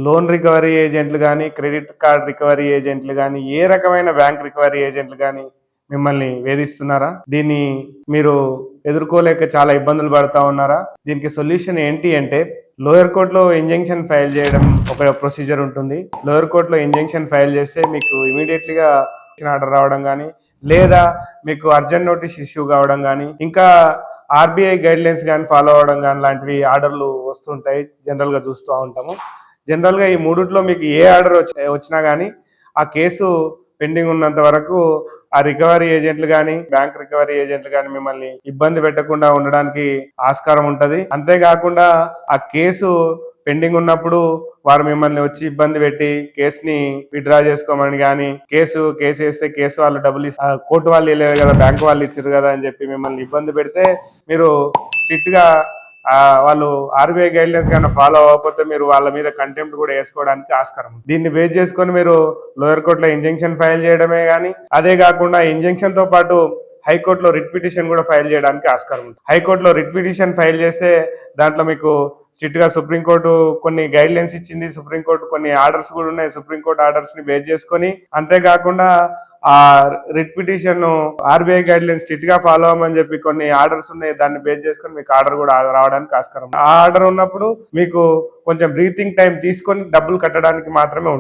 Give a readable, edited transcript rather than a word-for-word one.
Loan recovery ఏజెంట్లు గానీ, credit card recovery ఏజెంట్లు గానీ, ఏ రకమైన బ్యాంక్ రికవరీ ఏజెంట్లు గానీ మిమ్మల్ని వేధిస్తున్నారా? దీన్ని మీరు ఎదుర్కోలేక చాలా ఇబ్బందులు పడతా ఉన్నారా? దీనికి సొల్యూషన్ ఏంటి అంటే లోయర్ కోర్టులో ఇంజంక్షన్ ఫైల్ చేయడం ఒక ప్రొసీజర్ ఉంటుంది. లోయర్ కోర్టులో ఇంజంక్షన్ ఫైల్ చేస్తే మీకు ఇమీడియట్లీగా ఆర్డర్ రావడం కానీ, లేదా మీకు అర్జెంట్ నోటీస్ ఇష్యూ కావడం కానీ, ఇంకా ఆర్బీఐ గైడ్ లైన్స్ కానీ ఫాలో అవడం కానీ లాంటివి ఆర్డర్లు వస్తుంటాయి. జనరల్గా చూస్తూ ఉంటాము. జనరల్గా ఈ మూడిట్లో మీకు ఏ ఆర్డర్ వచ్చినా కానీ ఆ కేసు పెండింగ్ ఉన్నంత వరకు ఆ రికవరీ ఏజెంట్లు కానీ, బ్యాంక్ రికవరీ ఏజెంట్లు కానీ మిమ్మల్ని ఇబ్బంది పెట్టకుండా ఉండడానికి ఆస్కారం ఉంటది. అంతేకాకుండా ఆ కేసు పెండింగ్ ఉన్నప్పుడు వారు మిమ్మల్ని వచ్చి ఇబ్బంది పెట్టి కేసుని విత్డ్రా చేసుకోమని కానీ, కేసు వేస్తే కేసు వాళ్ళు డబ్బులు కోర్టు వాళ్ళు వెళ్ళారు కదా, బ్యాంకు వాళ్ళు ఇచ్చారు కదా అని చెప్పి మిమ్మల్ని ఇబ్బంది పెడితే మీరు స్ట్రిక్ట్ గా వాళ్ళు ఆర్బీఐ గైడ్ లైన్స్ కన్నా ఫాలో అవ్వకపోతే మీరు వాళ్ళ మీద కంటెంప్ట్ కూడా వేసుకోవడానికి ఆస్కారం. దీన్ని బేస్ చేసుకొని మీరు లోయర్ కోర్టులో ఇంజంక్షన్ ఫైల్ చేయడమే కానీ, అదే కాకుండా ఇంజంక్షన్ తో పాటు హైకోర్టులో రిట్ పిటిషన్ కూడా ఫైల్ చేయడానికి ఆస్కారం ఉంటుంది. హైకోర్టులో రిట్ పిటిషన్ ఫైల్ చేస్తే దాంట్లో మీకు స్ట్రిక్ట్ గా సుప్రీంకోర్టు కొన్ని గైడ్ లైన్స్ ఇచ్చింది, సుప్రీంకోర్టు కొన్ని ఆర్డర్స్ కూడా ఉన్నాయి. సుప్రీంకోర్టు ఆర్డర్స్ ని బేస్ చేసుకొని, అంతేకాకుండా ఆ writ petition RBI guide lines strict గా ఫాలో అవ్వమని చెప్పి కొన్ని ఆర్డర్స్ ఉన్నాయి. దాన్ని బేస్ చేసుకొని మీకు ఆర్డర్ కూడా రావడానికి ఆస్కారం. ఆ ఆర్డర్ ఉన్నప్పుడు మీకు కొంచెం బ్రీతింగ్ టైం తీసుకొని డబ్బులు కట్టడానికి మాత్రమే ఉంటుంది.